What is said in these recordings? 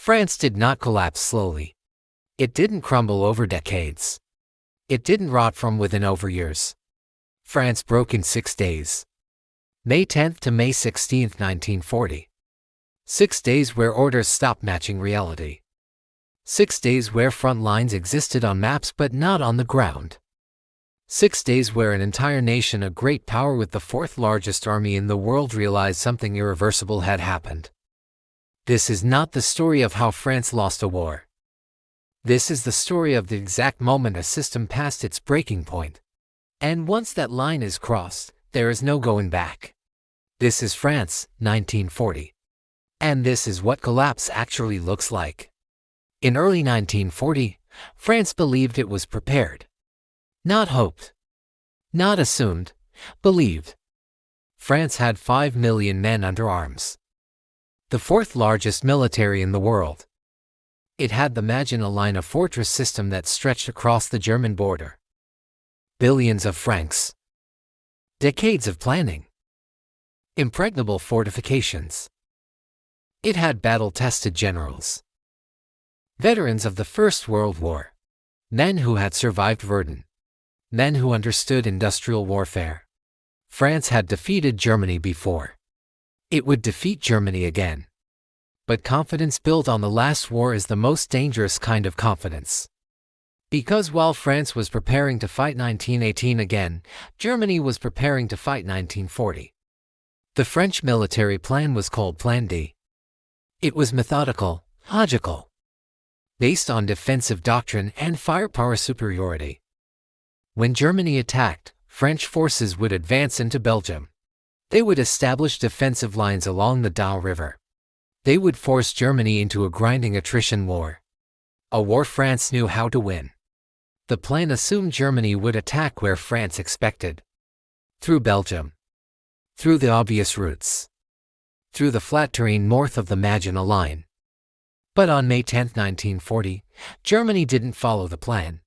France did not collapse slowly. It didn't crumble over decades. It didn't rot from within over years. France broke in 6 days. May 10th to May 16th, 1940. 6 days where orders stopped matching reality. 6 days where front lines existed on maps but not on the ground. 6 days where an entire nation, a great power with the fourth largest army in the world, realized something irreversible had happened. This is not the story of how France lost a war. This is the story of the exact moment a system passed its breaking point. And once that line is crossed, there is no going back. This is France, 1940. And this is what collapse actually looks like. In early 1940, France believed it was prepared. Not hoped. Not assumed, believed. France had 5 million men under arms. The fourth largest military in the world. It had the Maginot Line, a fortress system that stretched across the German border. Billions of francs. Decades of planning. Impregnable fortifications. It had battle-tested generals. Veterans of the First World War. Men who had survived Verdun. Men who understood industrial warfare. France had defeated Germany before. It would defeat Germany again. But confidence built on the last war is the most dangerous kind of confidence. Because while France was preparing to fight 1918 again, Germany was preparing to fight 1940. The French military plan was called Plan D. It was methodical, logical, based on defensive doctrine and firepower superiority. When Germany attacked, French forces would advance into Belgium. They would establish defensive lines along the Dow River. They would force Germany into a grinding attrition war. A war France knew how to win. The plan assumed Germany would attack where France expected. Through Belgium. Through the obvious routes. Through the flat terrain north of the Maginot Line. But on May 10, 1940, Germany didn't follow the plan.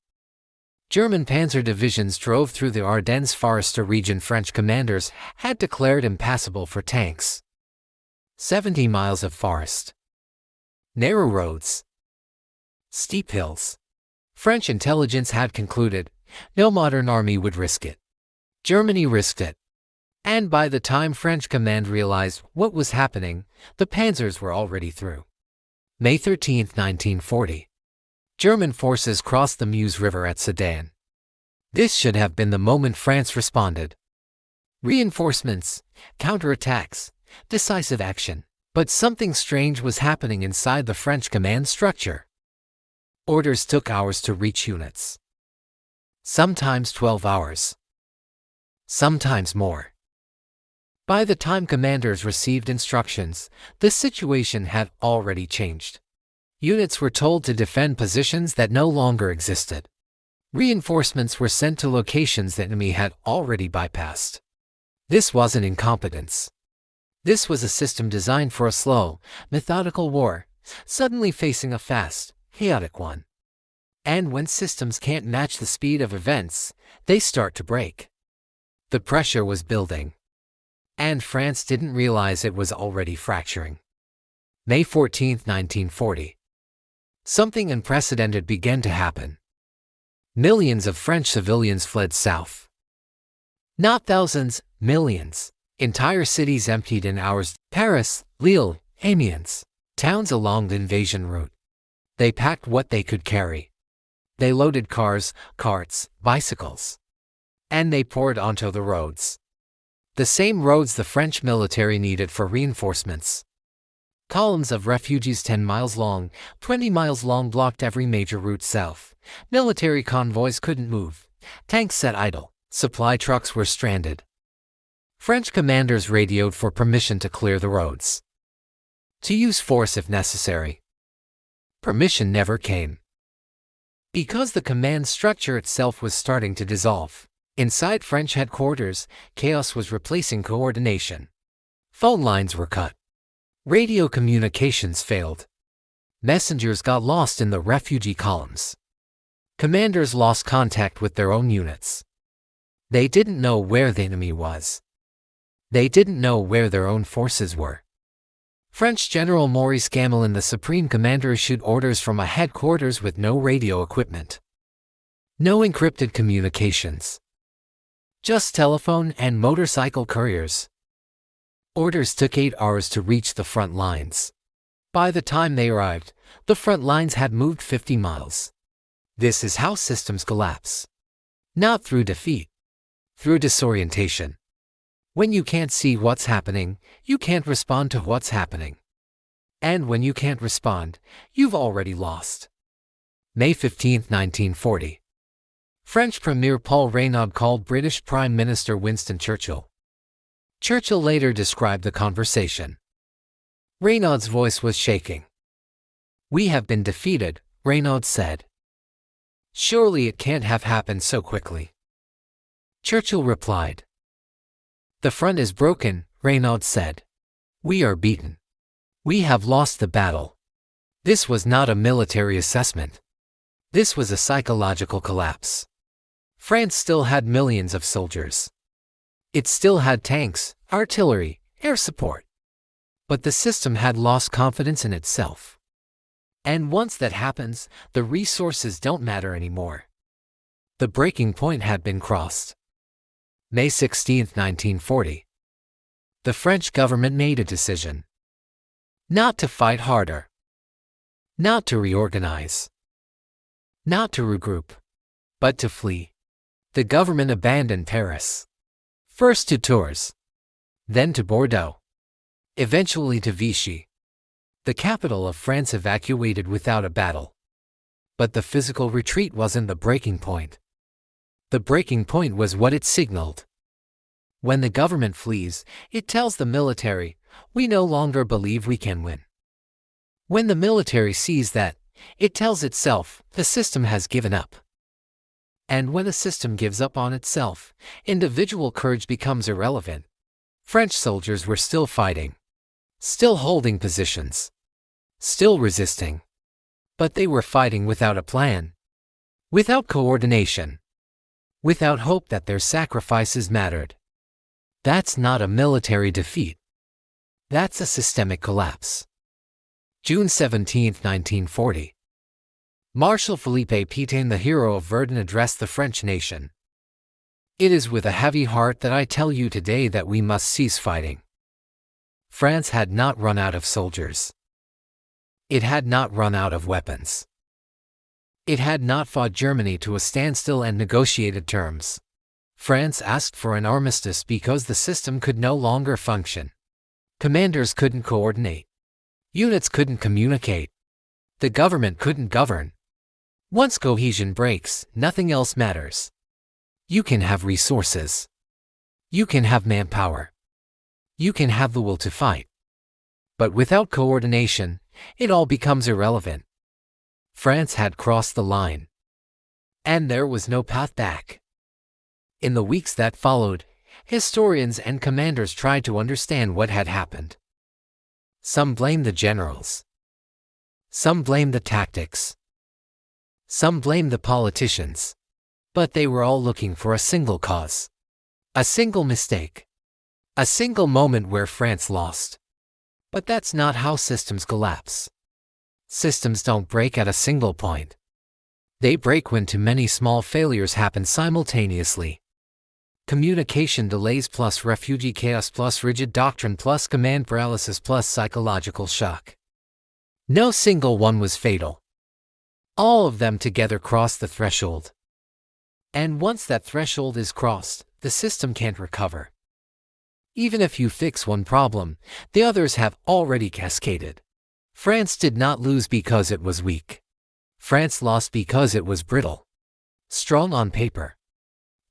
German panzer divisions drove through the Ardennes Forester region French commanders had declared impassable for tanks. 70 miles of forest. Narrow roads. Steep hills. French intelligence had concluded no modern army would risk it. Germany risked it. And by the time French command realized what was happening, the panzers were already through. May 13, 1940. German forces crossed the Meuse River at Sedan. This should have been the moment France responded. Reinforcements, counterattacks, decisive action. But something strange was happening inside the French command structure. Orders took hours to reach units. Sometimes 12 hours. Sometimes more. By the time commanders received instructions, the situation had already changed. Units were told to defend positions that no longer existed. Reinforcements were sent to locations the enemy had already bypassed. This wasn't incompetence. This was a system designed for a slow, methodical war, suddenly facing a fast, chaotic one. And when systems can't match the speed of events, they start to break. The pressure was building. And France didn't realize it was already fracturing. May 14, 1940. Something unprecedented began to happen. Millions of French civilians fled south. Not thousands, millions. Entire cities emptied in hours. Paris, Lille, Amiens, towns along the invasion route. They packed what they could carry. They loaded cars, carts, bicycles. And they poured onto the roads. The same roads the French military needed for reinforcements. Columns of refugees 10 miles long, 20 miles long blocked every major route south. Military convoys couldn't move. Tanks sat idle. Supply trucks were stranded. French commanders radioed for permission to clear the roads. To use force if necessary. Permission never came. Because the command structure itself was starting to dissolve. Inside French headquarters, chaos was replacing coordination. Phone lines were cut. Radio communications failed. Messengers got lost in the refugee columns. Commanders lost contact with their own units. They didn't know where the enemy was. They didn't know where their own forces were. French General Maurice Gamelin, the supreme commander, issued orders from a headquarters with no radio equipment. No encrypted communications. Just telephone and motorcycle couriers. Orders took 8 hours to reach the front lines. By the time they arrived, the front lines had moved 50 miles. This is how systems collapse. Not through defeat. Through disorientation. When you can't see what's happening, you can't respond to what's happening. And when you can't respond, you've already lost. May 15, 1940. French Premier Paul Reynaud called British Prime Minister Winston Churchill. Churchill later described the conversation. Reynaud's voice was shaking. "We have been defeated," Reynaud said. "Surely it can't have happened so quickly." Churchill replied. "The front is broken," Reynaud said. "We are beaten. We have lost the battle." This was not a military assessment. This was a psychological collapse. France still had millions of soldiers. It still had tanks, artillery, air support. But the system had lost confidence in itself. And once that happens, the resources don't matter anymore. The breaking point had been crossed. May 16, 1940. The French government made a decision. Not to fight harder. Not to reorganize. Not to regroup. But to flee. The government abandoned Paris. First to Tours. Then to Bordeaux. Eventually to Vichy. The capital of France evacuated without a battle. But the physical retreat wasn't the breaking point. The breaking point was what it signaled. When the government flees, it tells the military, "We no longer believe we can win." When the military sees that, it tells itself, the system has given up. And when a system gives up on itself, individual courage becomes irrelevant. French soldiers were still fighting. Still holding positions. Still resisting. But they were fighting without a plan. Without coordination. Without hope that their sacrifices mattered. That's not a military defeat. That's a systemic collapse. June 17, 1940. Marshal Philippe Pétain, the hero of Verdun, addressed the French nation. "It is with a heavy heart that I tell you today that we must cease fighting." France had not run out of soldiers. It had not run out of weapons. It had not fought Germany to a standstill and negotiated terms. France asked for an armistice because the system could no longer function. Commanders couldn't coordinate. Units couldn't communicate. The government couldn't govern. Once cohesion breaks, nothing else matters. You can have resources. You can have manpower. You can have the will to fight. But without coordination, it all becomes irrelevant. France had crossed the line. And there was no path back. In the weeks that followed, historians and commanders tried to understand what had happened. Some blamed the generals. Some blamed the tactics. Some blamed the politicians. But they were all looking for a single cause. A single mistake. A single moment where France lost. But that's not how systems collapse. Systems don't break at a single point. They break when too many small failures happen simultaneously. Communication delays plus refugee chaos plus rigid doctrine plus command paralysis plus psychological shock. No single one was fatal. All of them together cross the threshold. And once that threshold is crossed, the system can't recover. Even if you fix one problem, the others have already cascaded. France did not lose because it was weak. France lost because it was brittle. Strong on paper.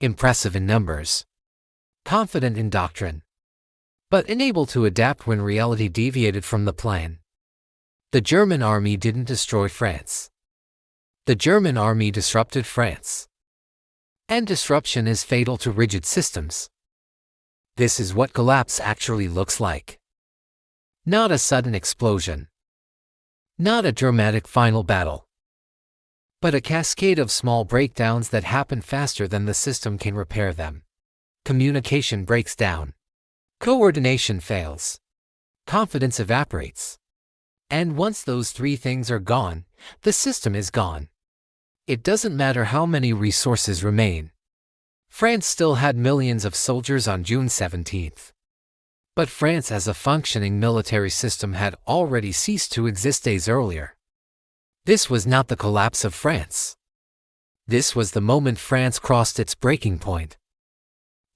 Impressive in numbers. Confident in doctrine. But unable to adapt when reality deviated from the plan. The German army didn't destroy France. The German army disrupted France. And disruption is fatal to rigid systems. This is what collapse actually looks like. Not a sudden explosion. Not a dramatic final battle. But a cascade of small breakdowns that happen faster than the system can repair them. Communication breaks down. Coordination fails. confidence evaporates. And once those three things are gone, the system is gone. It doesn't matter how many resources remain. France still had millions of soldiers on June 17th. But France as a functioning military system had already ceased to exist days earlier. This was not the collapse of France. This was the moment France crossed its breaking point.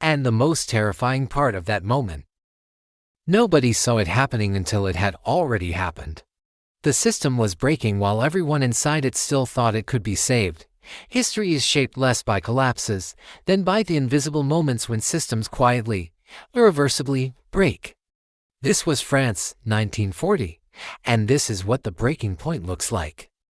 And the most terrifying part of that moment. Nobody saw it happening until it had already happened. The system was breaking while everyone inside it still thought it could be saved. History is shaped less by collapses than by the invisible moments when systems quietly, irreversibly, break. This was France, 1940, and this is what the breaking point looks like.